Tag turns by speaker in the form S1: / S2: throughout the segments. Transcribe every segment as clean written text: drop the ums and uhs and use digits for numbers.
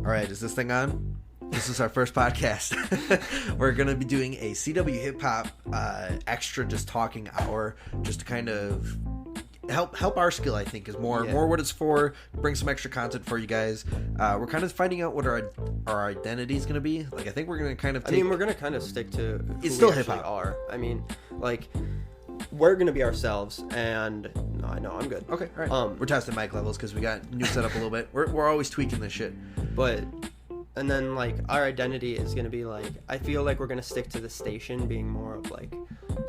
S1: All right, is this thing on? This is our first podcast. We're going to be doing a CW Hip Hop extra just talking hour just to kind of help our skill, I think, is more what it's for, bring some extra content for you guys. We're kind of finding out what our identity is going to be. Like, I think we're going to kind of
S2: we're going to kind of stick to who
S1: it's still
S2: we
S1: hip
S2: actually
S1: hop.
S2: are. I mean, like, we're going to be ourselves, and no, I know, I'm good.
S1: Okay, all right. We're testing mic levels because we got new setup a little bit. We're always tweaking this shit.
S2: But, and then, like, our identity is going to be, like, I feel like we're going to stick to the station being more of, like,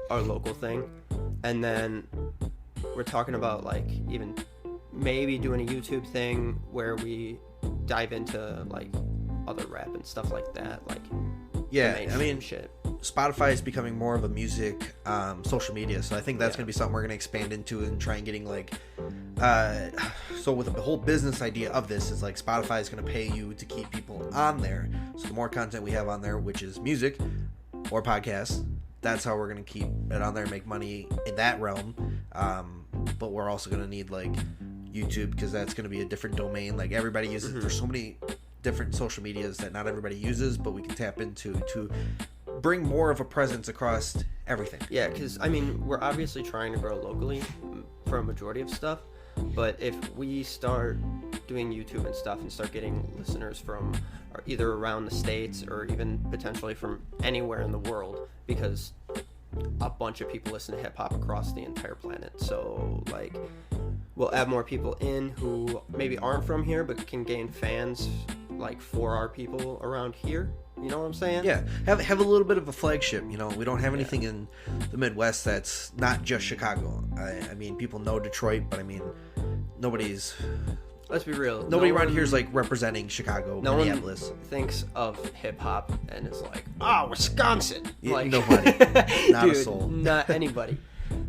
S2: our local thing. And then we're talking about, like, even maybe doing a YouTube thing where we dive into, like, other rap and stuff like that. Like,
S1: yeah, I mean,
S2: shit.
S1: Spotify is becoming more of a music social media, so I think that's going to be something we're going to expand into and try and getting, like, so with the whole business idea of this is, like, Spotify is going to pay you to keep people on there. So the more content we have on there, which is music or podcasts, that's how we're going to keep it on there and make money in that realm. But we're also going to need, like, YouTube, because that's going to be a different domain. Like, everybody uses there's so many different social medias that not everybody uses, but we can tap into to bring more of a presence across everything.
S2: Yeah, because, I mean, we're obviously trying to grow locally for a majority of stuff, but if we start doing YouTube and stuff and start getting listeners from either around the States or even potentially from anywhere in the world, because a bunch of people listen to hip-hop across the entire planet, so, like, we'll add more people in who maybe aren't from here but can gain fans, like, for our people around here. You know what I'm saying?
S1: Yeah, have a little bit of a flagship. You know, we don't have anything in the Midwest that's not just Chicago. I mean, people know Detroit, but I mean,
S2: let's be real.
S1: Nobody around here is, like, representing Chicago, Minneapolis.
S2: One thinks of hip hop and is like, Wisconsin.
S1: Yeah,
S2: like,
S1: nobody, not
S2: dude,
S1: a soul,
S2: not anybody.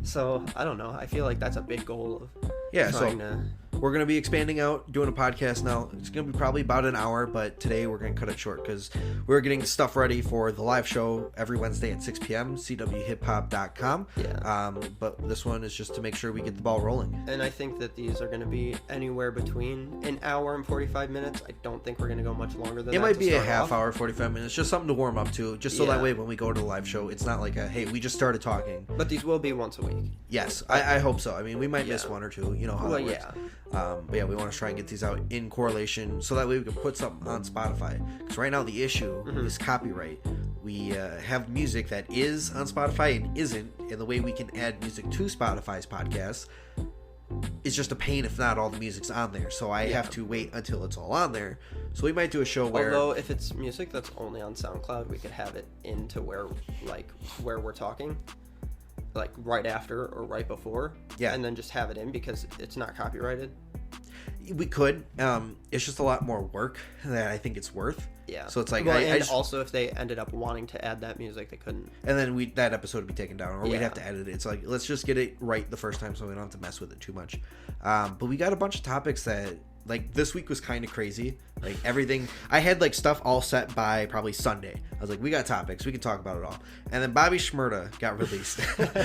S2: So I don't know. I feel like that's a big goal of trying to.
S1: We're going to be expanding out, doing a podcast now. It's going to be probably about an hour, but today we're going to cut it short because we're getting stuff ready for the live show every Wednesday at 6 p.m., CWHipHop.com.
S2: Yeah.
S1: But this one is just to make sure we get the ball rolling.
S2: And I think that these are going to be anywhere between an hour and 45 minutes. I don't think we're going to go much longer than that.
S1: It might be a half
S2: off.
S1: Hour, 45 minutes, just something to warm up to, just so that way when we go to the live show, it's not like a, hey, we just started talking.
S2: But these will be once a week.
S1: Yes, I hope so. I mean, we might miss one or two. You know how that works.
S2: Yeah.
S1: But yeah, we want to try and get these out in correlation so that way we can put something on Spotify. Because right now the issue is copyright. We have music that is on Spotify and isn't, and the way we can add music to Spotify's podcast is just a pain if not all the music's on there. So I have to wait until it's all on there. So we might do a show where...
S2: Although if it's music that's only on SoundCloud, we could have it into where we're talking. Like right after or right before, and then just have it in because it's not copyrighted.
S1: We could. It's just a lot more work that I think it's worth.
S2: Yeah.
S1: So it's like,
S2: also if they ended up wanting to add that music, they couldn't.
S1: And then that episode would be taken down, or we'd have to edit it. It's like, let's just get it right the first time, so we don't have to mess with it too much. But we got a bunch of topics that, like, this week was kind of crazy. Like, everything, I had, like, stuff all set by probably Sunday. I was like, we got topics, we can talk about it all. And then Bobby Shmurda got released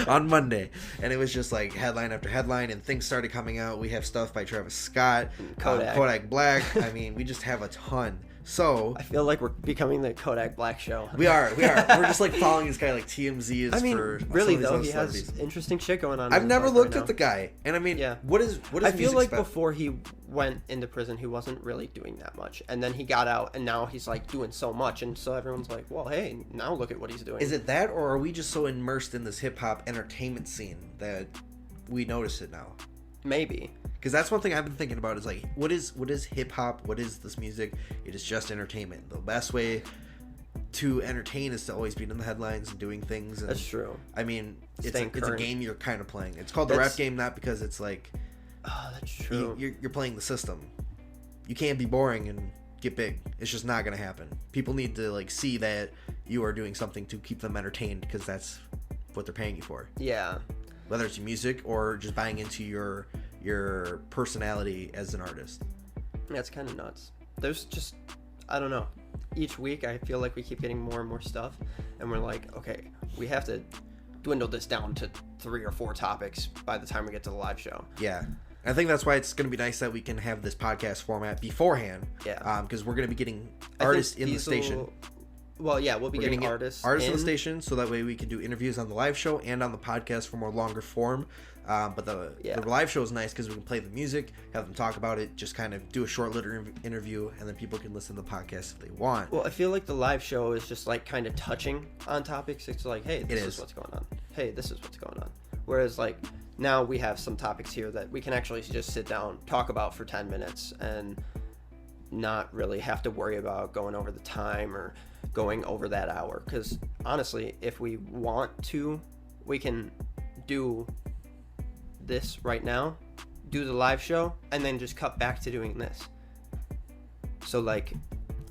S1: on Monday, and it was just like headline after headline, and things started coming out. We have stuff by Travis Scott, Kodak Black. I mean, we just have a ton. So
S2: I feel like we're becoming the Kodak Black show.
S1: We are. We're just, like, following this guy like TMZ is.
S2: I mean,
S1: for
S2: really though, he has interesting shit going on.
S1: I've never looked at the guy, and I mean, what is?
S2: I feel like before he went into prison, he wasn't really doing that much, and then he got out, and now he's, like, doing so much, and so everyone's like, well, hey, now look at what he's doing.
S1: Is it that, or are we just so immersed in this hip hop entertainment scene that we notice it now?
S2: Maybe.
S1: Because that's one thing I've been thinking about is, like, what is hip hop? What is this music? It is just entertainment. The best way to entertain is to always be in the headlines and doing things. And,
S2: that's true.
S1: I mean, it's a game you're kind of playing. It's called the rap game, not because it's like,
S2: oh, that's true.
S1: You're playing the system. You can't be boring and get big. It's just not going to happen. People need to, like, see that you are doing something to keep them entertained, because that's what they're paying you for.
S2: Yeah.
S1: Whether it's music or just buying into your personality as an artist.
S2: That's kind of nuts. There's just, I don't know. Each week I feel like we keep getting more and more stuff, and we're like, okay, we have to dwindle this down to 3 or 4 topics by the time we get to the live show.
S1: Yeah. I think that's why it's going to be nice that we can have this podcast format beforehand.
S2: Yeah.
S1: Because we're going to be getting artists in the station.
S2: We'll be getting artists
S1: in the station, so that way we can do interviews on the live show and on the podcast for more longer form. But the live show is nice because we can play the music, have them talk about it, just kind of do a short little interview, and then people can listen to the podcast if they want.
S2: Well, I feel like the live show is just like kind of touching on topics. It's like, hey, this is what's going on. Hey, this is what's going on. Whereas like now we have some topics here that we can actually just sit down, talk about for 10 minutes and not really have to worry about going over the time or going over that hour. Because honestly, if we want to, we can do this right now, do the live show, and then just cut back to doing this. So like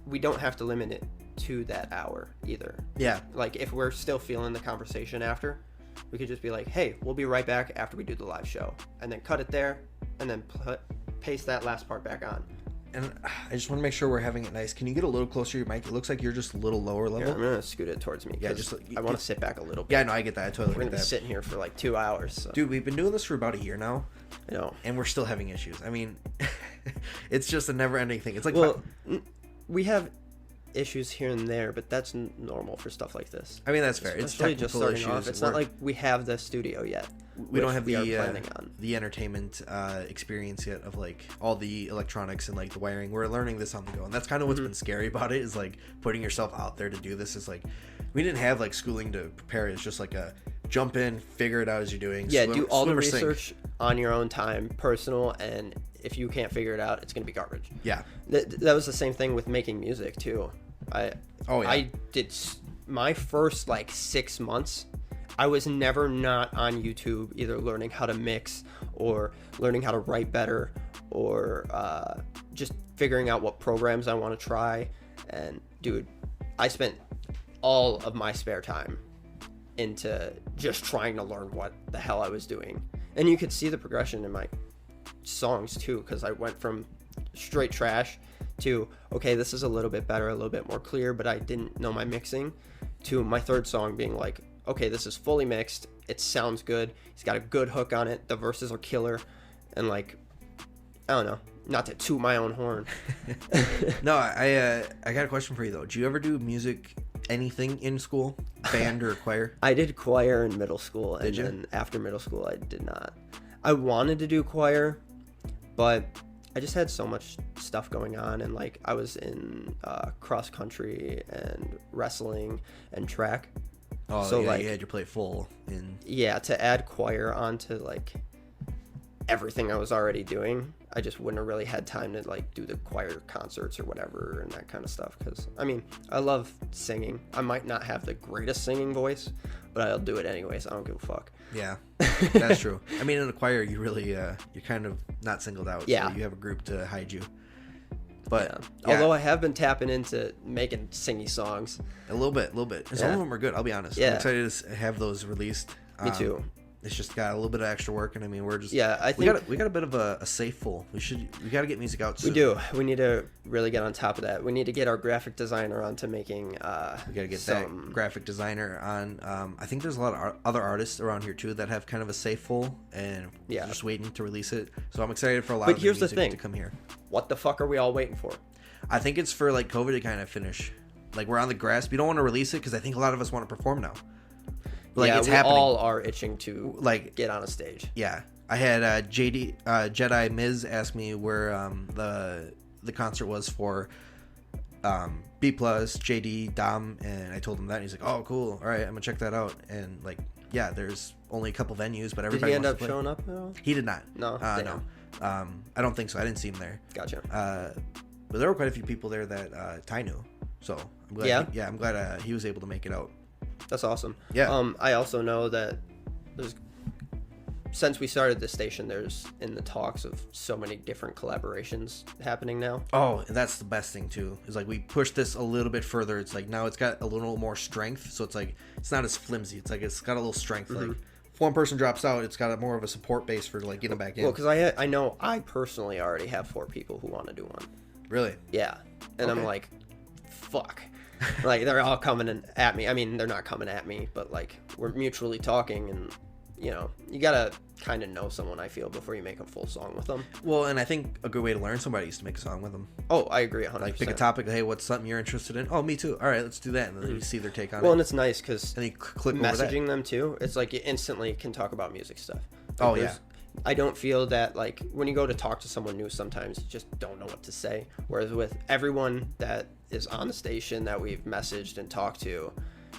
S2: we don't have to limit it to that hour either.
S1: Yeah.
S2: Like if we're still feeling the conversation after, we could just be like, hey, we'll be right back after we do the live show, and then cut it there, and then paste that last part back on.
S1: And I just want to make sure we're having it nice. Can you get a little closer to your mic? It looks like you're just a little lower level.
S2: Here, I'm gonna scoot it towards me.
S1: Yeah, just
S2: I want to sit back a little bit.
S1: Yeah, no, I get that. I totally
S2: We're
S1: get
S2: gonna
S1: that.
S2: be sitting here for like 2 hours. So.
S1: Dude, we've been doing this for about a year now.
S2: I know.
S1: And we're still having issues. I mean, it's just a never-ending thing. It's like,
S2: well, we have issues here and there, but that's normal for stuff like this.
S1: I mean, that's fair.
S2: It's
S1: technical
S2: just starting
S1: issues.
S2: off. It's not like we have the studio yet.
S1: We don't have the entertainment experience yet of like all the electronics and like the wiring. We're learning this on the go, and that's kind of what's been scary about it, is like putting yourself out there to do this. Is like we didn't have like schooling to prepare. It's just like a jump in, figure it out as you're doing.
S2: Yeah, do all the research on your own time, personal, and if you can't figure it out, it's gonna be garbage.
S1: Yeah,
S2: that was the same thing with making music too. I did my first like 6 months. I was never not on YouTube, either learning how to mix or learning how to write better or just figuring out what programs I want to try. And dude, I spent all of my spare time into just trying to learn what the hell I was doing. And you could see the progression in my songs too, because I went from straight trash to, okay, this is a little bit better, a little bit more clear, but I didn't know my mixing, to my third song being like, okay, this is fully mixed, it sounds good, he's got a good hook on it, the verses are killer, and like, I don't know, not to toot my own horn.
S1: No, I got a question for you though. Do you ever do music, anything in school, band or choir?
S2: I did choir in middle school, and
S1: did you?
S2: Then after middle school I did not. I wanted to do choir, but I just had so much stuff going on, and like I was in cross country and wrestling and track.
S1: Oh,
S2: so
S1: yeah,
S2: like,
S1: you had your plate full.
S2: Yeah, to add choir onto like everything I was already doing, I just wouldn't have really had time to like do the choir concerts or whatever and that kind of stuff. Because I mean, I love singing. I might not have the greatest singing voice, but I'll do it anyways. I don't give a fuck.
S1: Yeah, that's true. I mean, in a choir, you really you're kind of not singled out.
S2: Yeah,
S1: so you have a group to hide you. But
S2: yeah. Although I have been tapping into making singy songs
S1: a little bit, and some of them are good. I'll be honest.
S2: Yeah.
S1: I'm excited to have those released.
S2: Me too.
S1: It's just got a little bit of extra work, and I mean, we're just
S2: I think
S1: we got a bit of a safe full. We got to get music out soon.
S2: We do. We need to really get on top of that. We need to get our graphic designer onto making. We
S1: got to get that graphic designer on. I think there's a lot of other artists around here too that have kind of a safe full and just waiting to release it. So I'm excited for a lot of
S2: here's
S1: music
S2: the thing.
S1: to come here.
S2: What the fuck are we all waiting for?
S1: I think it's for like COVID to kind of finish. Like we're on the grasp. We don't want to release it because I think a lot of us want to perform now.
S2: Like it's happening. All are itching to like get on a stage.
S1: Yeah, I had Jedi Miz ask me where the concert was for B Plus, JD, Dom, and I told him that. And he's like, "Oh, cool. All right, I'm gonna check that out." And like, yeah, there's only a couple venues, but everybody.
S2: Did he end up showing up at all?
S1: He did not.
S2: No,
S1: no. I don't think so. I didn't see him there.
S2: Gotcha.
S1: But there were quite a few people there that Ty knew. So I'm glad. I'm glad he was able to make it out.
S2: That's awesome.
S1: Yeah.
S2: I also know that since we started this station, there's in the talks of so many different collaborations happening now.
S1: Oh, that's the best thing too. Is like we push this a little bit further. It's like now it's got a little more strength. So it's like it's not as flimsy. It's like it's got a little strength. Mm-hmm. Like if one person drops out, it's got more of a support base for like getting back in.
S2: Well, because I know I personally already have 4 people who want to do one.
S1: Really?
S2: Yeah. And I'm like, fuck. Like they're all coming at me. I mean, they're not coming at me, but like we're mutually talking, and you know, you gotta kind of know someone, I feel, before you make a full song with them.
S1: Well, and I think a good way to learn somebody is to make a song with them.
S2: Oh, I agree 100%.
S1: Like, pick a topic. Hey, what's something you're interested in? Oh, me too. All right, let's do that. And then you see their take on it.
S2: Well, and it's nice because
S1: and you click
S2: messaging them too, it's like you instantly can talk about music stuff. Like,
S1: oh, yeah.
S2: I don't feel that, like, when you go to talk to someone new, sometimes you just don't know what to say. Whereas with everyone that is on the station that we've messaged and talked to,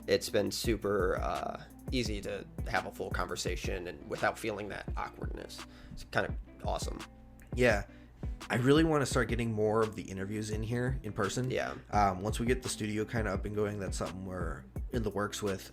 S2: it's been super easy to have a full conversation and without feeling that awkwardness. It's kind of awesome.
S1: Yeah. I really want to start getting more of the interviews in here in person.
S2: Yeah.
S1: Once we get the studio kind of up and going, that's something we're in the works with.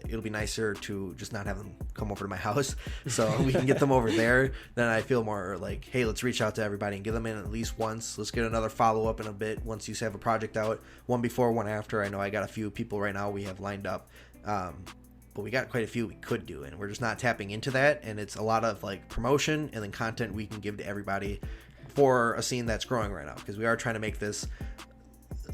S1: It'll be nicer to just not have them come over to my house, so we can get them over there. Then I feel more like, hey, let's reach out to everybody and get them in at least once. Let's get another follow up in a bit once you have a project out, one before, one after. I know I got a few people right now we have lined up. But we got quite a few we could do, and we're just not tapping into that. And it's a lot of like promotion and then content we can give to everybody for a scene that's growing right now, because we are trying to make this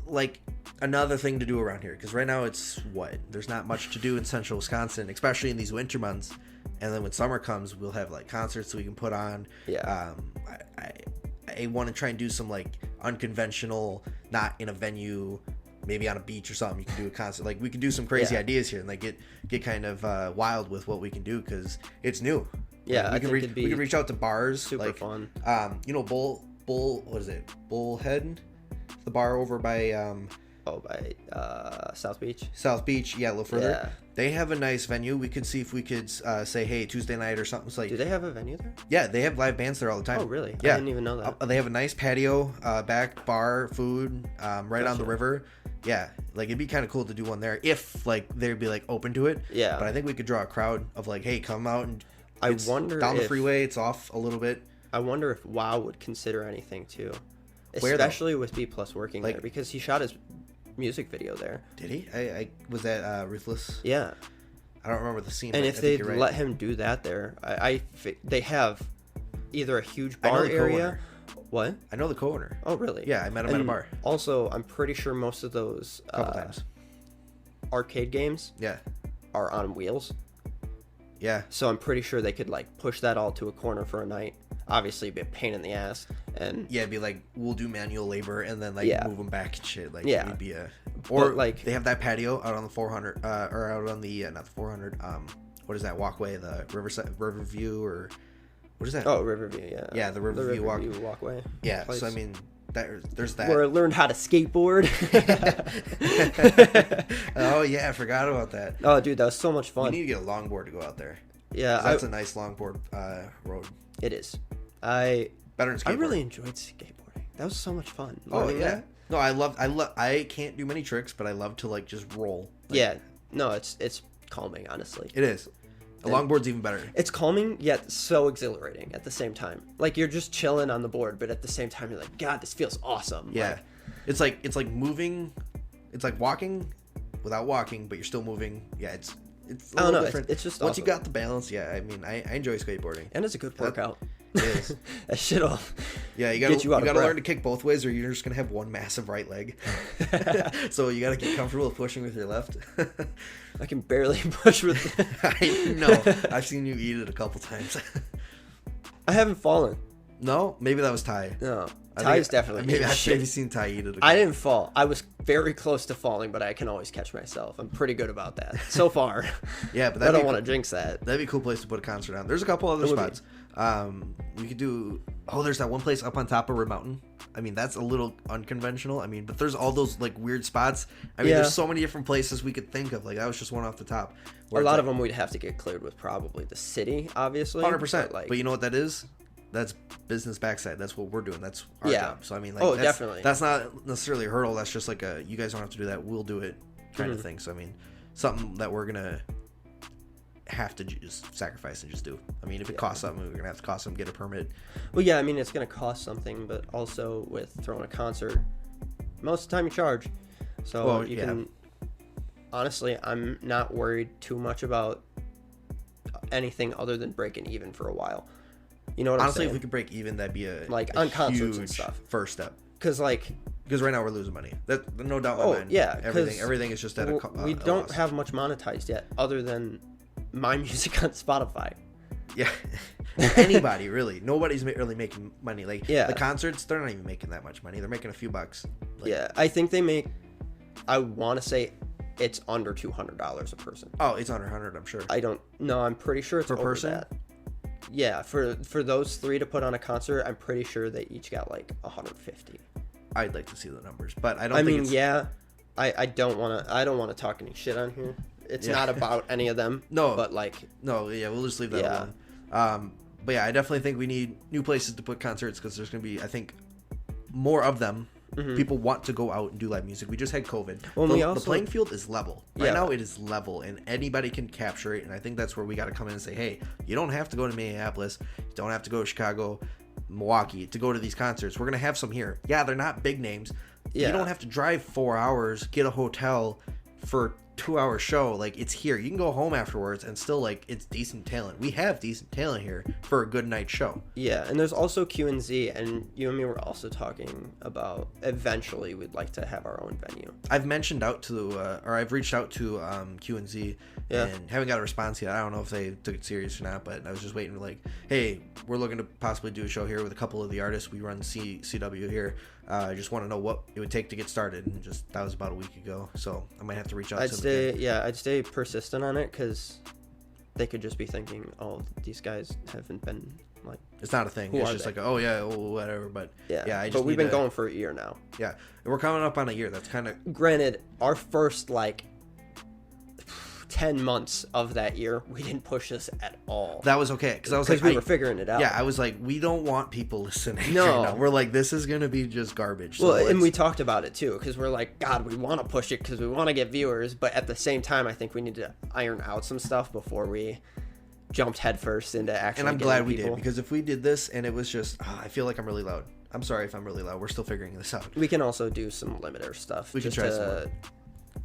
S1: like another thing to do around here, because right now it's there's not much to do in central Wisconsin, especially in these winter months. And then when summer comes, we'll have like concerts that we can put on. I want to try and do some like unconventional, not in a venue, maybe on a beach or something. You can do a concert, like we can do some crazy ideas here and like get kind of wild with what we can do, because it's new.
S2: Yeah,
S1: like, we can reach out to bars.
S2: Super
S1: like,
S2: fun.
S1: You know, what is it? Bullhead, the bar over by
S2: by South Beach.
S1: South Beach, yeah, a little further.
S2: Yeah.
S1: They have a nice venue. We could see if we could say, hey, Tuesday night or something. It's like,
S2: do they have a venue there?
S1: Yeah, they have live bands there all the time.
S2: Oh, really?
S1: Yeah.
S2: I didn't even know that.
S1: They have a nice patio, back bar, food, right on the river. Yeah, like it'd be kind of cool to do one there if like they'd be like open to it.
S2: Yeah.
S1: But I think we could draw a crowd of like, hey, come out and
S2: I wonder
S1: down the freeway. It's off a little bit.
S2: I wonder if WoW would consider anything too,
S1: Where,
S2: especially with B+ working
S1: like,
S2: there, because he shot his music video there.
S1: Did he? I was that Ruthless?
S2: Yeah.
S1: I don't remember the scene.
S2: And if they let him do that there, they have either a huge bar area. What?
S1: I know the co-owner.
S2: Oh, really?
S1: Yeah, I met him at a bar.
S2: Also, I'm pretty sure most of those
S1: a couple times
S2: arcade games are on wheels.
S1: Yeah.
S2: So I'm pretty sure they could like push that all to a corner for a night. Obviously, it'd be a pain in the ass. And
S1: yeah, it'd be like, we'll do manual labor and then like move them back and shit. Like, it'd be or like they have that patio out on the 400 or out on the not the 400 what is that walkway, the Riverview, or what is that?
S2: Oh, Riverview, yeah.
S1: Yeah, the Riverview
S2: walkway.
S1: Yeah,
S2: place.
S1: so I mean, there's that.
S2: Where I learned how to skateboard.
S1: Oh yeah, I forgot about that.
S2: Oh, dude, that was so much fun.
S1: We need to get a longboard to go out there.
S2: Yeah,
S1: that's a nice longboard road.
S2: It is.
S1: Better than skateboarding.
S2: I really enjoyed skateboarding. That was so much fun.
S1: Oh yeah. No, I can't do many tricks, but I love to like just roll. Like,
S2: yeah. No, it's calming, honestly.
S1: It is. A longboard's even better.
S2: It's calming, yet so exhilarating at the same time. Like, you're just chilling on the board, but at the same time, you're like, God, this feels awesome.
S1: Yeah. Like, it's like moving. It's like walking without walking, but you're still moving. Yeah, it's a little different.
S2: It's just
S1: once
S2: awesome.
S1: you got the balance. Yeah, I mean, I enjoy skateboarding.
S2: And it's a good workout.
S1: It is.
S2: That shit'll
S1: you gotta learn to kick both ways, or you're just gonna have one massive right leg. So you gotta get comfortable with pushing with your left.
S2: I can barely push with.
S1: I know. I've seen you eat it a couple times.
S2: I haven't fallen.
S1: No, maybe that was Ty.
S2: No, Ty's definitely.
S1: Maybe I've seen Ty eat it.
S2: I didn't fall. I was very close to falling, but I can always catch myself. I'm pretty good about that so far.
S1: Yeah, but
S2: I don't want to jinx that.
S1: That'd be a cool place to put a concert on. There's a couple other spots. We could do. Oh, there's that one place up on top of Red Mountain. I mean, that's a little unconventional. I mean, but there's all those like weird spots. I mean, there's so many different places we could think of. Like, that was just one off the top.
S2: A lot of them we'd have to get cleared with probably the city, obviously.
S1: 100%. But you know what that is? That's business backside. That's what we're doing. That's our job. So I mean, like,
S2: definitely.
S1: That's not necessarily a hurdle. That's just like you guys don't have to do that. We'll do it kind of thing. So I mean, something that we're gonna have to just sacrifice and just do. I mean, if it costs something, we're gonna have to cost them get a permit.
S2: Well, yeah. I mean, it's gonna cost something, but also with throwing a concert, most of the time you charge. So you can. Honestly, I'm not worried too much about anything other than breaking even for a while. You know what I'm saying?
S1: Honestly, if we could break even, that'd be a
S2: on concerts and stuff.
S1: First step.
S2: Because right
S1: now we're losing money. That no doubt in my mind.
S2: Yeah.
S1: Everything is just at a
S2: we don't
S1: loss.
S2: have much monetized yet, other than my music on Spotify.
S1: Yeah. Anybody, really. Nobody's really making money. Like, the concerts, they're not even making that much money. They're making a few bucks. Like,
S2: yeah, I think they make, I want to say it's under $200 a person.
S1: Oh, it's under 100, I'm sure.
S2: I'm pretty sure it's
S1: per
S2: over
S1: person.
S2: that. Yeah, for those three to put on a concert, I'm pretty sure they each got like 150.
S1: I'd like to see the numbers, but I don't.
S2: I don't want to talk any shit on here. It's not about any of them.
S1: No,
S2: but like,
S1: no, yeah, we'll just leave that alone. But yeah, I definitely think we need new places to put concerts because there's going to be, I think, more of them. Mm-hmm. People want to go out and do live music. We just had COVID. Well, the playing field is level. Right now it is level, and anybody can capture it. And I think that's where we got to come in and say, hey, you don't have to go to Minneapolis. You don't have to go to Chicago, Milwaukee to go to these concerts. We're going to have some here. Yeah, they're not big names. Yeah. You don't have to drive 4 hours, get a hotel for a 2-hour show. Like, it's here. You can go home afterwards and still, like, it's decent talent. We have decent talent here for a good night show.
S2: Yeah, and there's also Q&Z, and you and me were also talking about eventually we'd like to have our own venue.
S1: I've reached out to Q&Z and haven't got a response yet. I don't know if they took it serious or not, but I was just waiting for, like, hey, we're looking to possibly do a show here with a couple of the artists. We run CW here. I just want to know what it would take to get started, and that was about a week ago, so I might have to reach out to them again.
S2: I'd stay persistent on it, because they could just be thinking, oh, these guys haven't been, like...
S1: It's not a thing. It's just like, oh, yeah, whatever, but...
S2: Yeah, but we've been going for a year now.
S1: Yeah, and we're coming up on a year. That's kind of...
S2: Granted, our first, like... 10 months of that year, we didn't push this at all.
S1: That was okay, because I was like,
S2: we were figuring it out.
S1: Yeah, I was like, we don't want people listening. No, right now. We're like, this is gonna be just garbage.
S2: Well, and we talked about it too, because we're like, God, we want to push it because we want to get viewers, but at the same time, I think we need to iron out some stuff before we jumped headfirst into actually.
S1: And I'm glad we did, because if we did this and it was just, I feel like I'm really loud. I'm sorry if I'm really loud. We're still figuring this out.
S2: We can also do some limiter stuff.
S1: We can try some.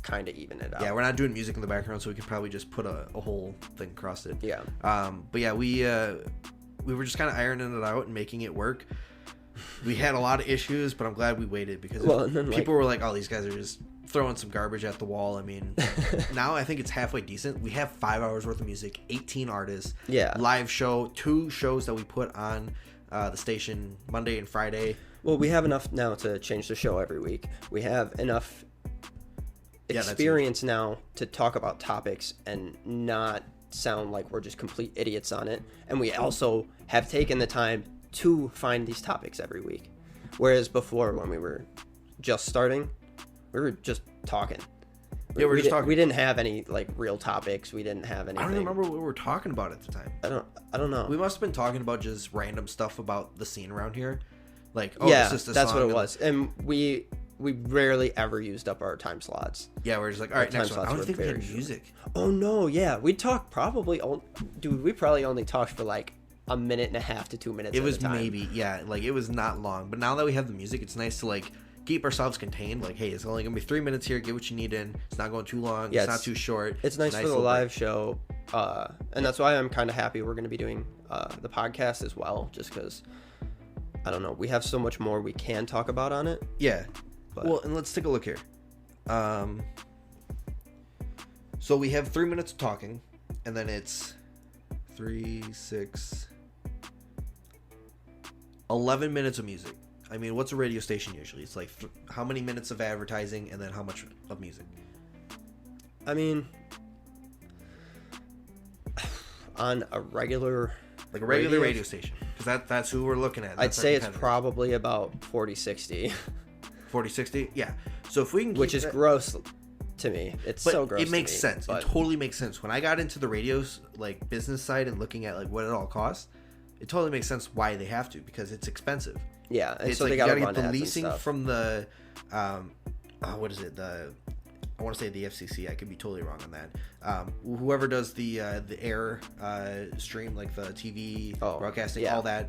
S2: Kind of even it out.
S1: Yeah, we're not doing music in the background, so we could probably just put a whole thing across it.
S2: Yeah.
S1: But yeah, we were just kind of ironing it out and making it work. We had a lot of issues, but I'm glad we waited, because people were like, oh, these guys are just throwing some garbage at the wall. I mean, now I think it's halfway decent. We have 5 hours worth of music, 18 artists, live show, 2 shows that we put on the station Monday and Friday.
S2: Well, we have enough now to change the show every week. We have enough experience now to talk about topics and not sound like we're just complete idiots on it. And we also have taken the time to find these topics every week. Whereas before, when we were just starting, we were just talking.
S1: Yeah, we
S2: didn't have any like real topics. We didn't have anything.
S1: I don't remember what we were talking about at the time.
S2: I don't know.
S1: We must have been talking about just random stuff about the scene around here. Like,
S2: that's what it was. And we rarely ever used up our time slots.
S1: Yeah, we're just like, all right, next one. I don't think we had music.
S2: Oh, no, yeah. We talked we probably only talked for like a minute and a half to 2 minutes
S1: at a time. Maybe, yeah. Like, it was not long. But now that we have the music, it's nice to, like, keep ourselves contained. Like, hey, it's only going to be 3 minutes here. Get what you need in. It's not going too long. Yeah, it's not too short.
S2: It's nice for the live show. And that's why I'm kind of happy we're going to be doing the podcast as well, just because, I don't know, we have so much more we can talk about on it.
S1: Yeah. Well, and let's take a look here. So we have 3 minutes of talking, and then it's 11 minutes of music. I mean, what's a radio station usually? It's like how many minutes of advertising and then how much of music?
S2: I mean, on a regular...
S1: Like a regular radio station. Because that's who we're looking at.
S2: I'd say it's probably about 40-60.
S1: 40-60? Yeah. So if we can...
S2: Which is gross to me. It's so gross.
S1: It makes sense. It totally makes sense. When I got into the radio's like business side and looking at like what it all costs, it totally makes sense why they have to, because it's expensive.
S2: Yeah, and
S1: it's
S2: so
S1: like
S2: they gotta
S1: get the leasing from the what is it? I want to say the FCC. I could be totally wrong on that. Whoever does the air stream, like the TV broadcasting, all that.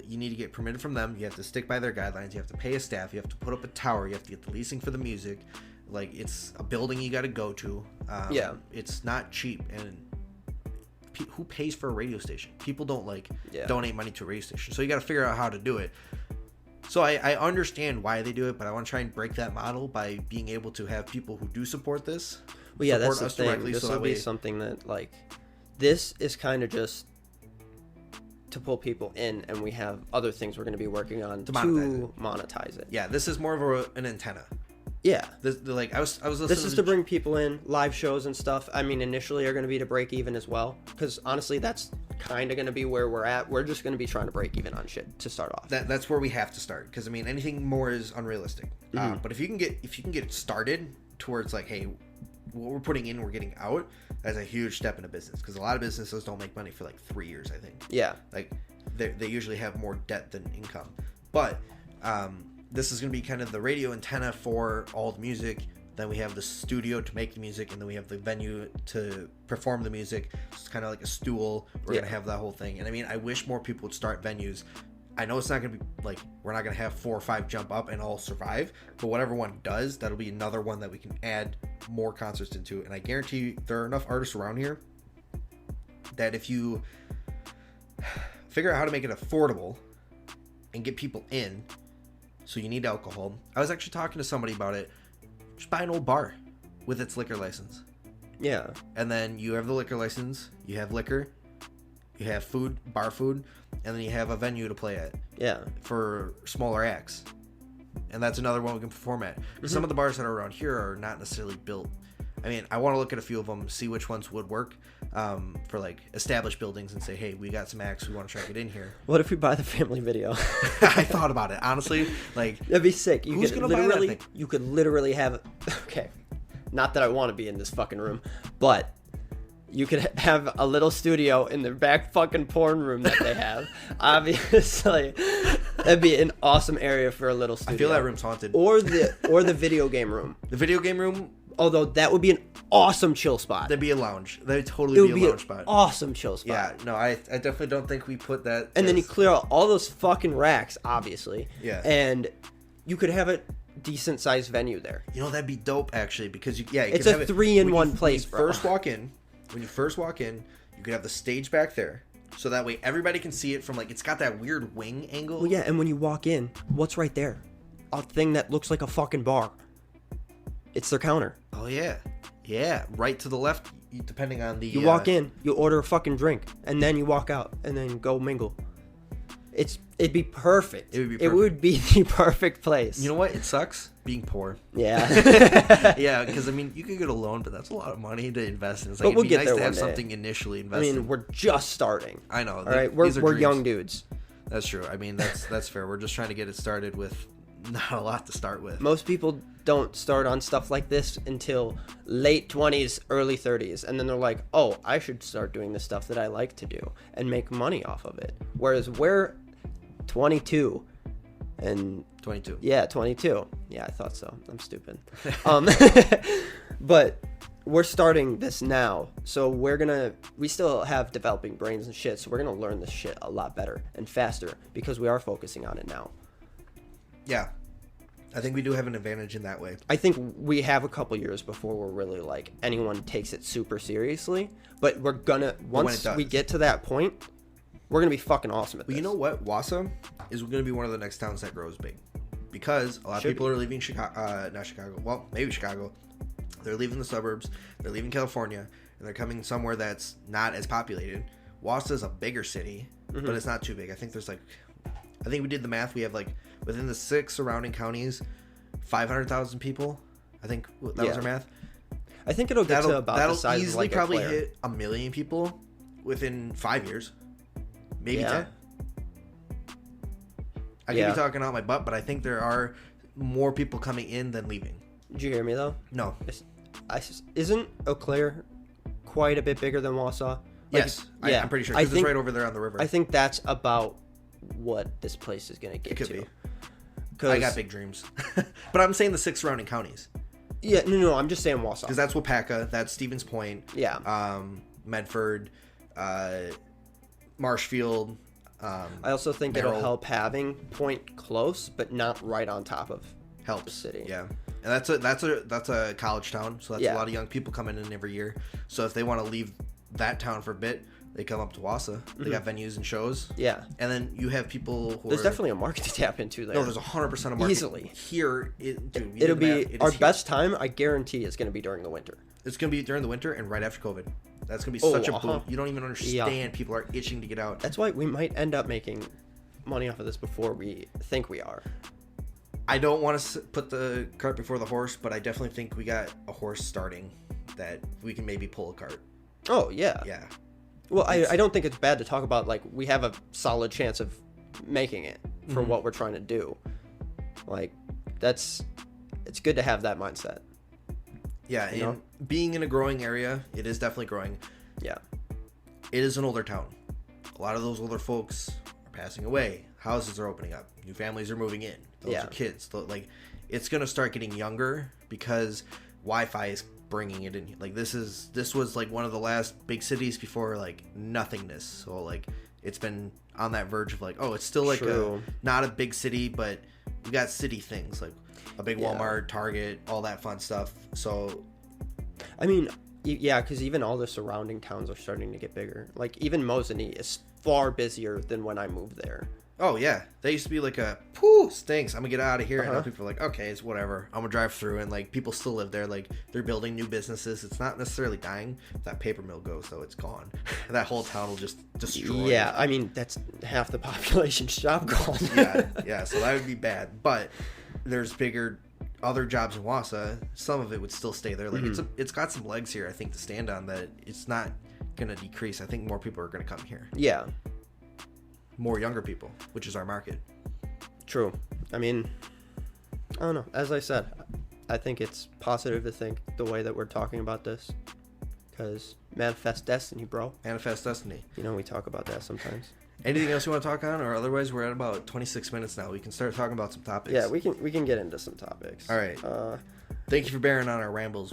S1: You need to get permitted from them. You have to stick by their guidelines. You have to pay a staff. You have to put up a tower. You have to get the leasing for the music. Like, it's a building you got to go to. It's not cheap. And who pays for a radio station? People don't donate money to a radio station. So you got to figure out how to do it. So I understand why they do it, but I want to try and break that model by being able to have people who do support this.
S2: Well, yeah, that's the thing. This will be something that, like, this is kind of just to pull people in, and we have other things we're going to be working on to monetize it.
S1: Yeah, this is more of an antenna.
S2: Yeah.
S1: I was listening.
S2: This is to bring people in, live shows and stuff. I mean, initially are going to be to break even as well, because honestly, that's kind of going to be where we're at. We're just going to be trying to break even on shit to start off.
S1: That's where we have to start, because I mean, anything more is unrealistic. But if you can get started towards like, hey, what we're putting in, we're getting out. That's a huge step in a business, because a lot of businesses don't make money for like 3 years, I think.
S2: Yeah.
S1: Like they usually have more debt than income. But this is going to be kind of the radio antenna for all the music. Then we have the studio to make the music, and then we have the venue to perform the music. So it's kind of like a stool. We're going to have that whole thing. And I mean, I wish more people would start venues. I know it's not going to be like, we're not going to have 4 or 5 jump up and all survive, but whatever one does, that'll be another one that we can add more concerts into. And I guarantee you, there are enough artists around here that if you figure out how to make it affordable and get people in, so you need alcohol. I was actually talking to somebody about it. Just buy an old bar with its liquor license.
S2: Yeah.
S1: And then you have the liquor license, you have liquor, you have food, bar food, and then you have a venue to play at.
S2: Yeah.
S1: For smaller acts. And that's another one we can perform at. Some of the bars that are around here are not necessarily built. I mean, I want to look at a few of them, see which ones would work for like established buildings, and say, hey, we got some acts, we want to try to get in here.
S2: What if we buy the family video?
S1: I thought about it, honestly. Like,
S2: that'd be sick.
S1: Who's gonna buy that thing?
S2: You could literally have. Okay, not that I want to be in this fucking room, but you could have a little studio in their back fucking porn room that they have. Obviously, that'd be an awesome area for a little studio.
S1: I feel that room's haunted.
S2: Or the video game room.
S1: The video game room.
S2: Although that would be an awesome chill spot.
S1: That'd be a lounge. That'd totally be a lounge spot.
S2: Awesome chill spot.
S1: Yeah, no, I definitely don't think we put that.
S2: And then you clear out all those fucking racks, obviously.
S1: Yeah.
S2: And you could have a decent sized venue there.
S1: You know, that'd be dope actually, because
S2: it's a 3-in-1 place.
S1: When you first walk in, you could have the stage back there, so that way everybody can see it from like, it's got that weird wing angle.
S2: Well, yeah, and when you walk in, what's right there? A thing that looks like a fucking bar. It's their counter.
S1: Oh yeah, yeah. Right to the left, depending on the.
S2: You walk in, you order a fucking drink, and then you walk out, and then go mingle. It'd be perfect. It would be the perfect place.
S1: You know what? It sucks being poor.
S2: Yeah.
S1: Yeah, because I mean, you could get a loan, but that's a lot of money to invest in. It's
S2: like,
S1: but we'll get there
S2: to
S1: have
S2: day.
S1: Something initially invested.
S2: I mean, we're just starting.
S1: I know.
S2: All right, we're young dudes.
S1: That's true. I mean, that's fair. We're just trying to get it started with not a lot to start with.
S2: Most people don't start on stuff like this until late 20s, early 30s, and then they're like, oh, I should start doing the stuff that I like to do and make money off of it. Whereas we're 22 and
S1: 22.
S2: Yeah, 22. Yeah, I thought so. I'm stupid. But we're starting this now, so we still have developing brains and shit, so we're gonna learn this shit a lot better and faster because we are focusing on it now.
S1: Yeah, I think we do have an advantage in that way.
S2: I think we have a couple years before we're really like anyone takes it super seriously, but we're gonna, once we get to that point, we're gonna be fucking awesome at this.
S1: You know what? Wausau is gonna be one of the next towns that grows big, because a lot of people are leaving Chicago. Not Chicago. Well, maybe Chicago. They're leaving the suburbs. They're leaving California, and they're coming somewhere that's not as populated. Wausau is a bigger city, but it's not too big. I think we did the math. We have like within the 6 surrounding counties, 500,000 people. I think that was our math.
S2: I think it'll get to about the size of like
S1: probably hit 1 million people within 5 years, maybe 10. I could be talking out my butt, but I think there are more people coming in than leaving.
S2: Did you hear me though?
S1: No.
S2: Isn't Eau Claire quite a bit bigger than Wausau?
S1: Yes, I'm pretty sure, because it's right over there on the river.
S2: I think that's about what this place is going to get to.
S1: It could be. I got big dreams. But I'm saying the 6 surrounding counties.
S2: Yeah, no, I'm just saying Wausau.
S1: Because that's Wapaka, that's Stevens Point, Medford, Marshfield.
S2: I also think it'll help having Point close, but not right on top of the city. Yeah.
S1: And that's a college town, so that's a lot of young people coming in every year. So if they want to leave that town for a bit, they come up to Wausau. They got venues and shows. Yeah. And then you have people who
S2: There's definitely a market to tap into there.
S1: No, there's 100% a market.
S2: Easily.
S1: Here,
S2: it'll be our best time, I guarantee, is going to be during the winter.
S1: It's going to be during the winter and right after COVID. That's gonna be such a boom. You don't even understand.
S2: Yeah.
S1: People are itching to get out.
S2: That's why we might end up making money off of this before we think we are.
S1: I don't want to put the cart before the horse, but I definitely think we got a horse starting that we can maybe pull a cart.
S2: Oh, yeah.
S1: Yeah.
S2: Well, I don't think it's bad to talk about, like, we have a solid chance of making it for what we're trying to do. Like, it's good to have that mindset.
S1: Yeah, and being in a growing area, it is definitely growing.
S2: Yeah.
S1: It is an older town. A lot of those older folks are passing away. Houses are opening up. New families are moving in. Those are kids. Like, it's going to start getting younger because Wi-Fi is bringing it in. Like, this was like one of the last big cities before like nothingness. So like it's been on that verge of like, oh, it's still like not a big city, but we got city things like a big Walmart, Target, all that fun stuff. So
S2: I mean, yeah, because even all the surrounding towns are starting to get bigger. Like even Mosinee is far busier than when I moved there.
S1: Oh yeah, they used to be like a pooh stinks. I'm gonna get out of here, and now people are like, okay, it's whatever. I'm gonna drive through, and like people still live there. Like they're building new businesses. It's not necessarily dying. If that paper mill goes, though, it's gone. That whole town will just destroy.
S2: Yeah, I mean that's half the population's job gone.
S1: yeah. So that would be bad. But there's bigger other jobs in Wausau. Some of it would still stay there. Like it's got some legs here, I think, to stand on. That it's not gonna decrease. I think more people are gonna come here.
S2: Yeah.
S1: More younger people, which is our market.
S2: True. I mean, I don't know. As I said, I think it's positive to think the way that we're talking about this, because manifest destiny, bro.
S1: Manifest destiny.
S2: You know, we talk about that sometimes.
S1: Anything else you want to talk on, or otherwise we're at about 26 minutes now. We can start talking about some topics.
S2: Yeah, we can get into some topics.
S1: All right. Thank you for bearing on our rambles.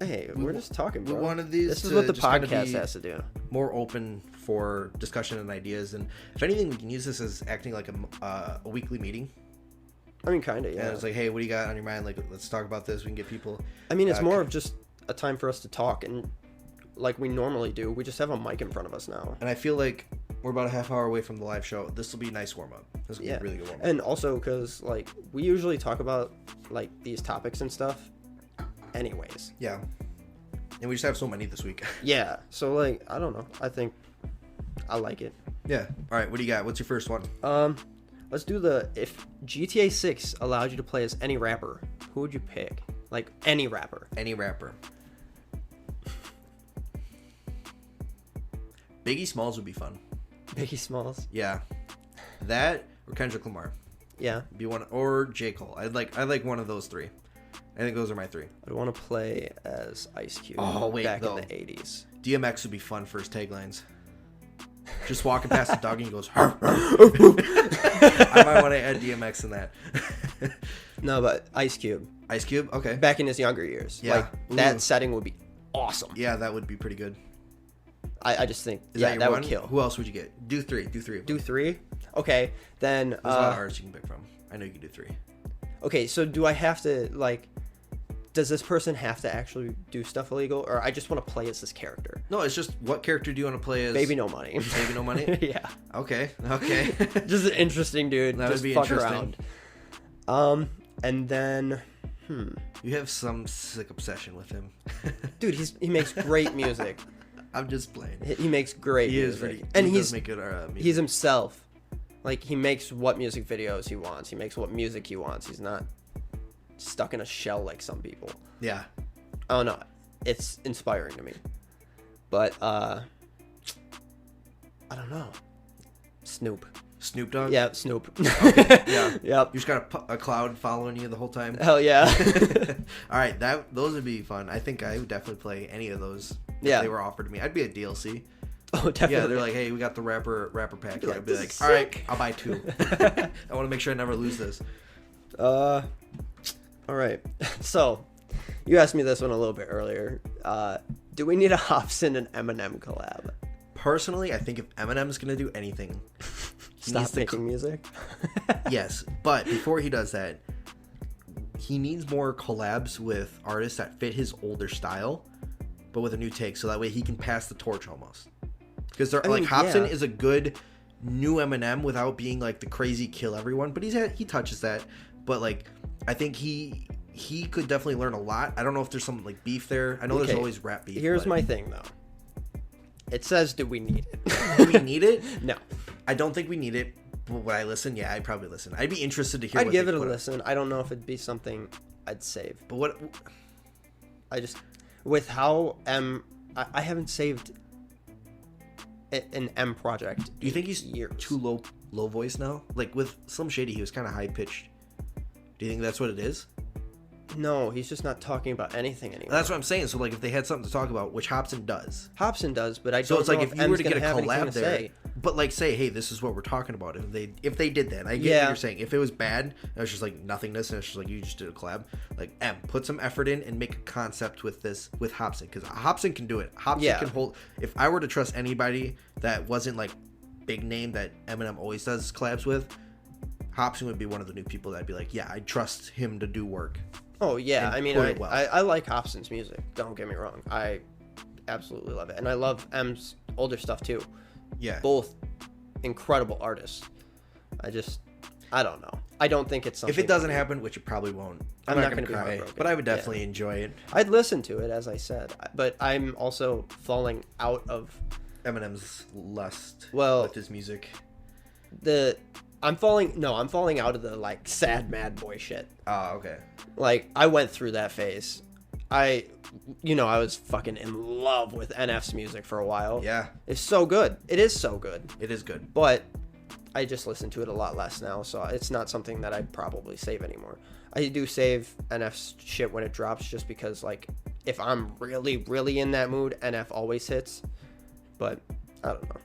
S2: Hey, we're just talking, bro.
S1: We wanted these.
S2: This is what the podcast has to do.
S1: More open for discussion and ideas, and if anything, we can use this as acting like a weekly meeting.
S2: I mean, kind of, yeah.
S1: And it's like, hey, what do you got on your mind? Like, let's talk about this. We can get people.
S2: I mean, it's more of just a time for us to talk, and like we normally do, we just have a mic in front of us now.
S1: And I feel like we're about a half hour away from the live show. This will be a nice warm up. This will be a really good warm up.
S2: And also, because like we usually talk about like these topics and stuff, anyways.
S1: Yeah. And we just have so many this week.
S2: Yeah. So like, I don't know. I think I like it.
S1: Yeah. All right. What do you got? What's your first one?
S2: Let's do if GTA 6 allowed you to play as any rapper, who would you pick? Like any rapper.
S1: Any rapper. Biggie Smalls would be fun.
S2: Biggie Smalls.
S1: Yeah. That or Kendrick Lamar.
S2: Yeah.
S1: Be one, or J. Cole. I'd like one of those three. I think those are my three.
S2: I'd want to play as Ice Cube.
S1: Oh, wait,
S2: back
S1: though.
S2: in the 80s.
S1: DMX would be fun for his taglines. Just walking past the dog and he goes, I might want to add DMX in that.
S2: No, but Ice Cube.
S1: Ice Cube? Okay.
S2: Back in his younger years.
S1: Yeah.
S2: Like, that setting would be awesome.
S1: Yeah, that would be pretty good.
S2: I just think,
S1: that
S2: would kill.
S1: Who else would you get? Do three.
S2: Do three? Okay, then...
S1: There's a lot of artists you can pick from. I know you can do three.
S2: Okay, so do I have to, like... Does this person have to actually do stuff illegal, or I just want to play as this character?
S1: No, it's just what character do you want to play as?
S2: Baby No Money.
S1: Baby No Money?
S2: Yeah.
S1: Okay.
S2: Just an interesting dude.
S1: That
S2: just
S1: would be
S2: fuck
S1: interesting.
S2: Around. And then,
S1: You have some sick obsession with him.
S2: Dude, he makes great music.
S1: I'm just playing.
S2: He makes great music.
S1: And he does make good music.
S2: He's himself. Like, he makes what music videos he wants. He makes what music he wants. He's not stuck in a shell like some people.
S1: Yeah.
S2: I don't know. It's inspiring to me. But I don't know. Snoop Dogg? Yeah, Snoop.
S1: Okay. Yeah.
S2: Yep.
S1: You just got a cloud following you the whole time?
S2: Hell yeah.
S1: All right, those would be fun. I think I would definitely play any of those if they were offered to me. I'd be a DLC.
S2: Oh, definitely.
S1: Yeah, they're like, hey, we got the rapper pack.
S2: Like,
S1: I'd be like, all right, I'll buy 2. I want to make sure I never lose this.
S2: All right. So, you asked me this one a little bit earlier. Do we need a Hopsin and Eminem collab?
S1: Personally, I think if Eminem's going to do anything,
S2: Stop making music?
S1: Yes, but before he does that, he needs more collabs with artists that fit his older style, but with a new take, so that way he can pass the torch almost. Because Hopsin is a good new Eminem without being like the crazy kill everyone, but he touches that. But like, I think he he could definitely learn a lot. I don't know if there's some like beef there. I know there's always rap beef.
S2: Here's my thing though. It says, do we need it?
S1: Do we need it?
S2: No.
S1: I don't think we need it. But would I listen? Yeah, I'd probably listen. I'd be interested to hear.
S2: I'd give it a listen. I don't know if it'd be something I'd save.
S1: But what?
S2: I just, with how I haven't saved an M project.
S1: Do you think he's too low voice now? Like with Slim Shady, he was kind of high pitched. Do you think that's what it is?
S2: No, he's just not talking about anything anymore.
S1: That's what I'm saying. So like, if they had something to talk about, which Hopsin does.
S2: Hopsin does, but I don't.
S1: So it's like
S2: know
S1: if you were to get a collab there,
S2: say.
S1: but like say, hey, this is what we're talking about. If they did that, I get what you're saying. If it was bad, and it was just like nothingness, and it's just like you just did a collab, like put some effort in and make a concept with this with Hopsin, because Hopsin can do it. Hopsin can hold. If I were to trust anybody that wasn't like big name that Eminem always does collabs with, Hopsin would be one of the new people that'd be like, yeah, I trust him to do work.
S2: Oh yeah, I mean, I like Hopsin's music. Don't get me wrong, I absolutely love it, and I love M's older stuff too.
S1: Yeah,
S2: both incredible artists. I don't know. I don't think it's something.
S1: If it doesn't happen, which it probably won't, I'm not gonna cry, but I would definitely enjoy it.
S2: I'd listen to it, as I said, but I'm also falling out of
S1: Eminem's lust
S2: with
S1: his music.
S2: I'm falling out of the like sad mad boy shit.
S1: Oh, okay.
S2: Like I went through that phase. I was fucking in love with NF's music for a while. Yeah. It's so good. It is so good.
S1: It is good.
S2: But I just listen to it a lot less now, so it's not something that I'd probably save anymore. I do save NF's shit when it drops just because like if I'm really, really in that mood, NF always hits. But I don't know.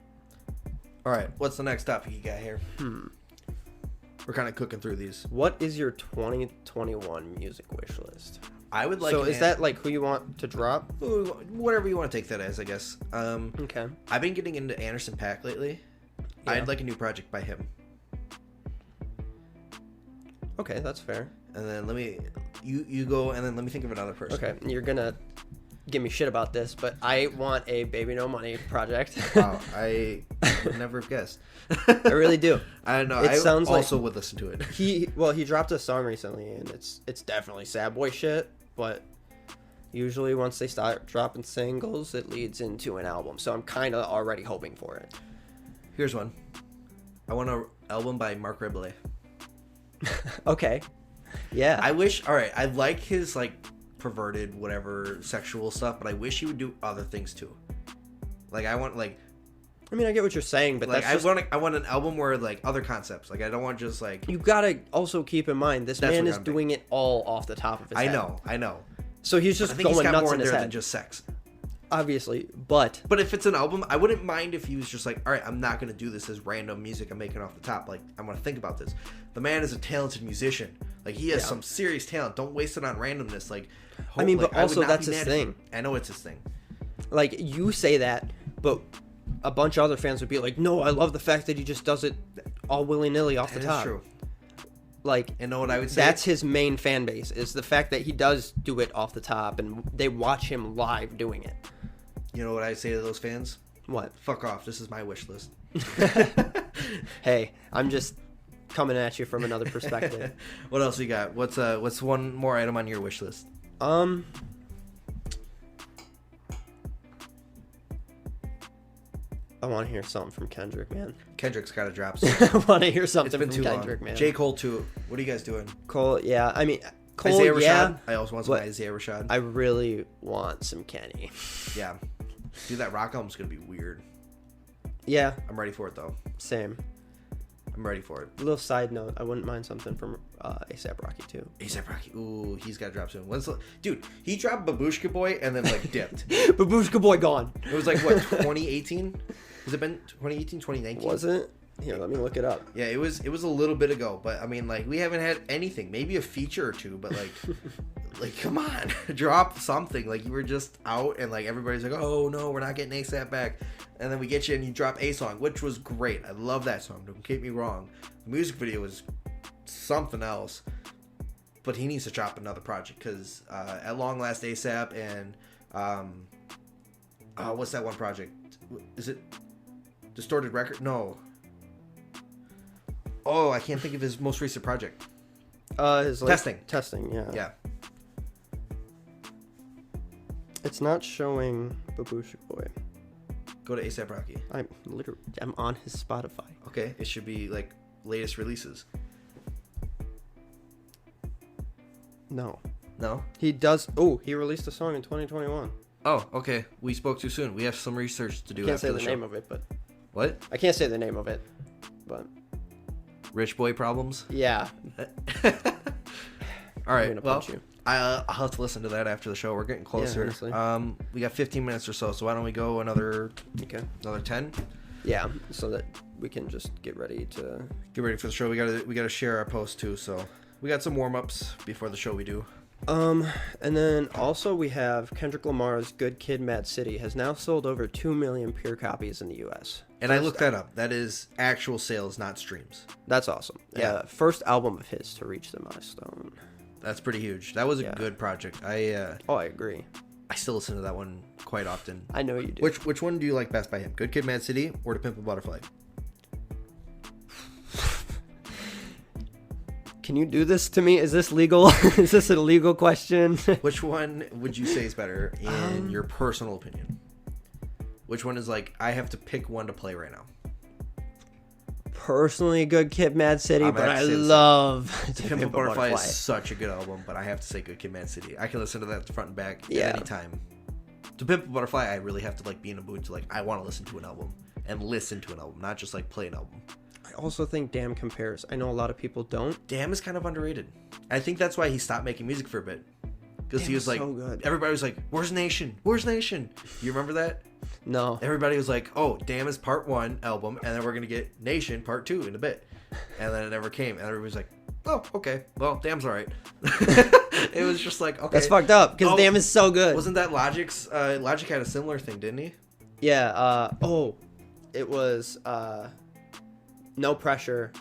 S1: All right, what's the next topic you got here? We're kind of cooking through these.
S2: What is your 2021 music wish list?
S1: I would like.
S2: So is that like who you want to drop?
S1: Whatever you want to take that as, I guess.
S2: Okay.
S1: I've been getting into Anderson .Paak lately. Yeah. I'd like a new project by him.
S2: Okay, that's fair.
S1: And then you go, and then let me think of another person.
S2: Okay, you're gonna give me shit about this, but I want a Baby No Money project.
S1: Wow, I would never have guessed.
S2: I really do.
S1: I don't know.
S2: It sounds
S1: also
S2: like
S1: would listen to it.
S2: He dropped a song recently, and it's definitely sad boy shit, but usually once they start dropping singles, it leads into an album. So I'm kind of already hoping for it.
S1: Here's one. I want an album by Mark Rebillet.
S2: Okay. Yeah.
S1: I wish. All right. I like his like perverted whatever sexual stuff, but I wish he would do other things too. Like I want like.
S2: I mean, I get what you're saying, but
S1: like I want an album where like other concepts. Like I don't want just like.
S2: You gotta also keep in mind this man is doing it all off the top of his head.
S1: I know.
S2: So he's just going nuts
S1: more
S2: in his head
S1: than just sex.
S2: Obviously, but
S1: if it's an album, I wouldn't mind if he was just like, all right, I'm not going to do this as random music I'm making off the top. Like, I'm going to think about this. The man is a talented musician. Like, he has some serious talent. Don't waste it on randomness. Like,
S2: I mean, but also that's his thing.
S1: I know it's his thing.
S2: Like, you say that, but a bunch of other fans would be like, no, I love the fact that he just does it all willy-nilly off the top. That's true. Like,
S1: you know what I would say?
S2: That's his main fan base, is the fact that he does do it off the top, and they watch him live doing it.
S1: You know what I say to those fans?
S2: What?
S1: Fuck off. This is my wish list.
S2: Hey, I'm just coming at you from another perspective.
S1: What else you got? What's one more item on your wish list?
S2: I want to hear something from Kendrick, man.
S1: Kendrick's got to drop.
S2: I want to hear something from Kendrick, man.
S1: J. Cole too. What are you guys doing?
S2: Cole, yeah. I mean, Cole,
S1: Isaiah Rashad. I also want some Isaiah Rashad.
S2: I really want some Kenny.
S1: Yeah. Dude, that rock album's gonna be weird.
S2: Yeah.
S1: I'm ready for it though.
S2: Same.
S1: I'm ready for it.
S2: A little side note, I wouldn't mind something from A$AP Rocky too.
S1: A$AP Rocky. Ooh, he's got to drop soon. Dude, he dropped Babushka Boy and then like dipped.
S2: Babushka Boy gone.
S1: It was like what, 2018? Has it been 2018, 2019?
S2: Was it? Here, let me look it up.
S1: Yeah, it was a little bit ago, but I mean, like, we haven't had anything. Maybe a feature or two, but like, like, come on, drop something. Like, you were just out, and like everybody's like, oh no, we're not getting A$AP back, and then we get you and you drop a song, which was great. I love that song. Don't get me wrong. The music video was something else, but he needs to drop another project because at long last, A$AP and what's that one project? Is it Distorted Record? No. Oh, I can't think of his most recent project.
S2: His
S1: Testing.
S2: Testing, yeah.
S1: Yeah.
S2: It's not showing Babusha Boy.
S1: Go to A$AP Rocky.
S2: I'm on his Spotify.
S1: Okay, it should be like latest releases.
S2: No.
S1: He
S2: does. Oh, he released a song in 2021.
S1: Oh, okay. We spoke too soon. We have some research to do.
S2: Can't say the name of it, but
S1: what?
S2: I can't say the name of it, but
S1: Rich Boy Problems.
S2: Yeah.
S1: All right. Well, I'll have to listen to that after the show. We're getting closer.
S2: Yeah,
S1: we got 15 minutes or so. So why don't we go another 10?
S2: Yeah, so that we can just get ready for
S1: the show. We gotta share our post too. So we got some warm ups before the show. We do.
S2: And then also we have Kendrick Lamar's Good Kid, Mad City has now sold over 2 million pure copies in the U.S.
S1: And I looked that up. That is actual sales, not streams.
S2: That's awesome. Yeah, first album of his to reach the milestone.
S1: That's pretty huge. That was a good project. I
S2: agree.
S1: I still listen to that one quite often.
S2: I know you do.
S1: Which one do you like best by him? Good Kid, Mad City, or To Pimp a Butterfly?
S2: Can you do this to me? Is this legal? Is this a legal question?
S1: Which one would you say is better in your personal opinion? Which one is like, I have to pick one to play right now?
S2: Personally, Good Kid, Mad City, but I love
S1: To Pimp a Butterfly is such a good album, but I have to say Good Kid, Mad City. I can listen to that front and back at any time. To Pimp a Butterfly, I really have to like be in a mood to like, I want to listen to an album and listen to an album, not just like play an album.
S2: I also think Damn compares. I know a lot of people don't.
S1: Damn is kind of underrated. I think that's why he stopped making music for a bit. Because he was like,
S2: so good.
S1: Everybody was like, where's Nation? Where's Nation? You remember that?
S2: No.
S1: Everybody was like, oh, Damn is part 1 album, and then we're going to get Nation part 2 in a bit. And then it never came. And everybody was like, oh, okay. Well, Damn's all right. It was just like, okay.
S2: That's fucked up, because Damn is so good.
S1: Wasn't that Logic's? Logic had a similar thing, didn't he?
S2: Yeah. It was No Pressure.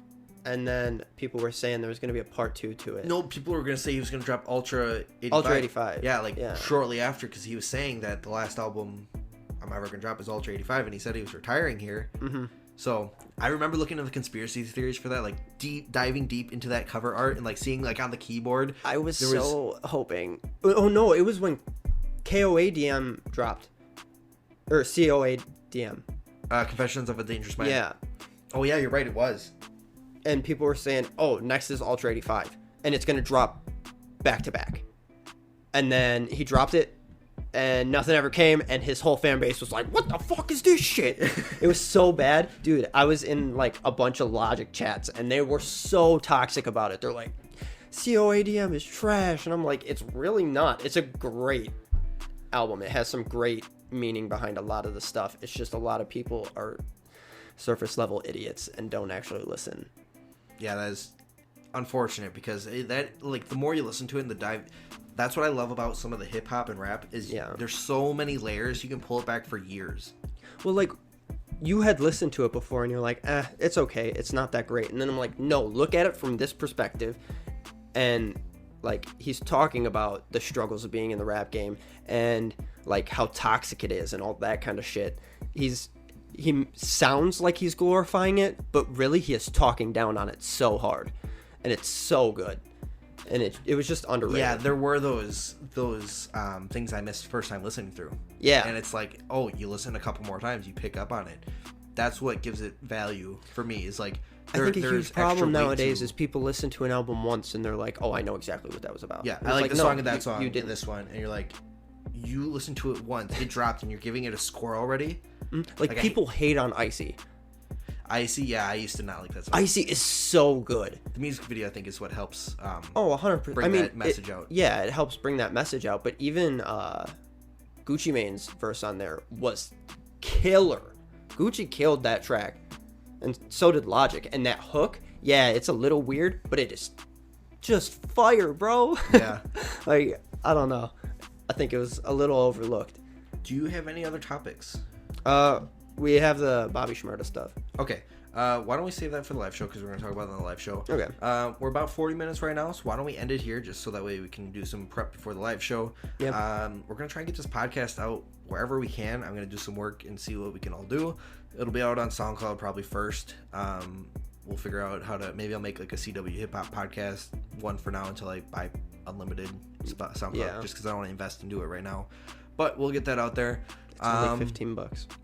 S2: And then people were saying there was going to be a part 2 to it.
S1: No, people were going to say he was going to drop Ultra 85.
S2: Ultra 85.
S1: Yeah, shortly after, because he was saying that the last album I'm ever going to drop is Ultra 85, and he said he was retiring here.
S2: Mm-hmm.
S1: So I remember looking at the conspiracy theories for that, like diving deep into that cover art and like seeing like on the keyboard.
S2: I was hoping. Oh no, it was when KOADM dropped. Or COADM.
S1: Confessions of a Dangerous Mind.
S2: Yeah.
S1: Oh yeah, you're right, it was.
S2: And people were saying, oh, next is Ultra 85. And it's going to drop back to back. And then he dropped it. And nothing ever came. And his whole fan base was like, what the fuck is this shit? It was so bad. Dude, I was in like a bunch of Logic chats. And they were so toxic about it. They're like, COADM is trash. And I'm like, it's really not. It's a great album. It has some great meaning behind a lot of the stuff. It's just a lot of people are surface level idiots and don't actually listen.
S1: Yeah, that is unfortunate because that like the more you listen to it and the dive, that's what I love about some of the hip hop and rap is there's so many layers you can pull it back for years.
S2: Well, like you had listened to it before and you're like, it's okay, it's not that great. And then I'm like, no, look at it from this perspective. And like he's talking about the struggles of being in the rap game and like how toxic it is and all that kind of shit. He sounds like he's glorifying it, but really he is talking down on it so hard, and it's so good, and it was just underrated.
S1: Yeah, there were those things I missed first time listening through.
S2: Yeah,
S1: and it's like, oh, you listen a couple more times, you pick up on it. That's what gives it value for me. Is like
S2: I think a huge problem nowadays is people listen to an album once and they're like, oh, I know exactly what that was about.
S1: Yeah, I like the song of that song. You did this one, and you're like, you listened to it once, it dropped, and you're giving it a score already.
S2: Like people hate on Icy.
S1: Yeah, I used to not like that song.
S2: Icy is so good.
S1: The music video, I think, is what helps
S2: 100%.
S1: bring that message out.
S2: Yeah, it helps bring that message out. But even Gucci Mane's verse on there was killer. Gucci killed that track. And so did Logic. And that hook, yeah, it's a little weird, but it is just fire, bro.
S1: Yeah.
S2: Like, I don't know. I think it was a little overlooked.
S1: Do you have any other topics?
S2: We have the Bobby Shmurda stuff.
S1: Okay. Why don't we save that for the live show, because we're going to talk about it on the live show.
S2: Okay.
S1: We're about 40 minutes right now, so why don't we end it here just so that way we can do some prep before the live show.
S2: Yep.
S1: We're going to try and get this podcast out wherever we can. I'm going to do some work and see what we can all do. It'll be out on SoundCloud probably first. We'll figure out how to, maybe I'll make like a CWHipHop podcast one for now until I buy unlimited SoundCloud, just because I don't want to invest into it right now. but we'll get that out there.
S2: It's only $15.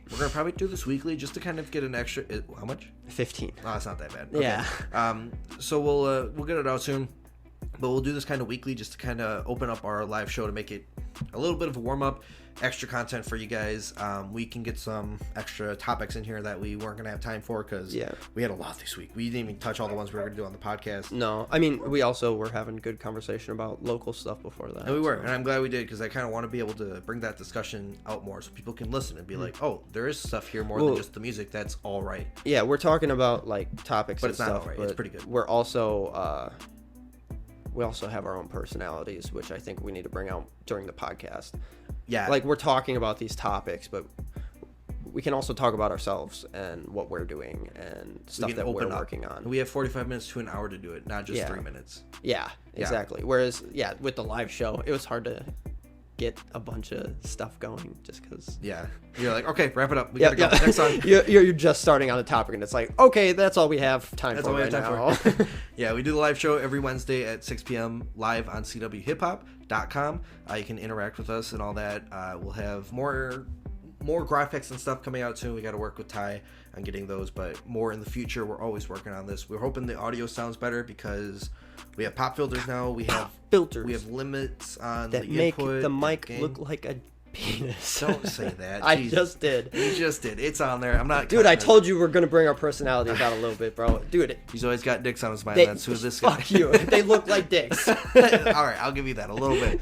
S1: We're gonna probably do this weekly just to kind of get an extra. How much?
S2: 15.
S1: Oh, it's not that bad.
S2: Okay. Yeah.
S1: So we'll get it out soon, but we'll do this kind of weekly just to kind of open up our live show to make it a little bit of a warm up, extra content for you guys. We can get some extra topics in here that we weren't gonna have time for because we had a lot this week. We didn't even touch all the ones we were gonna do on the podcast.
S2: No, I mean we also were having good conversation about local stuff before that.
S1: And we were, and I'm glad we did because I kind of want to be able to bring that discussion out more so people can listen and be like, oh, there is stuff here more than just the music. That's all right.
S2: Yeah, we're talking about like topics,
S1: but
S2: and
S1: it's not
S2: stuff,
S1: all right.
S2: But
S1: it's pretty good.
S2: We're also we also have our own personalities, which I think we need to bring out during the podcast.
S1: Yeah,
S2: like we're talking about these topics, but we can also talk about ourselves and what we're doing and stuff that we're working on.
S1: We have 45 minutes to an hour to do it, not just 3 minutes.
S2: Yeah, exactly. Whereas, with the live show, it was hard to get a bunch of stuff going just because.
S1: Yeah, you're like, okay, wrap it up. We gotta go. Next song.
S2: You're just starting on the topic, and it's like, okay, that's all we have time for right now.
S1: Yeah, we do the live show every Wednesday at 6 p.m. live on CWHipHop.com. You can interact with us and all that. We'll have more graphics and stuff coming out soon. We got to work with Ty on getting those, but more in the future. We're always working on this. We're hoping the audio sounds better because we have pop filters now. We have
S2: filters.
S1: We have limits on
S2: that
S1: the
S2: make
S1: input,
S2: the mic look like a penis.
S1: Don't say that.
S2: I just did.
S1: You just did. It's on there. I'm not.
S2: Dude, I told you we're gonna bring our personalities out a little bit, bro. Dude,
S1: he's always got dicks on his mind. That's who this guy.
S2: Fuck you. They look like dicks.
S1: All right, I'll give you that a little bit,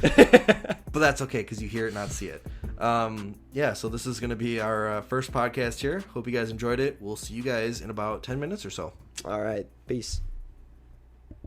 S1: but that's okay because you hear it, not see it. So this is gonna be our first podcast here. Hope you guys enjoyed it. We'll see you guys in about 10 minutes or so.
S2: All right, peace.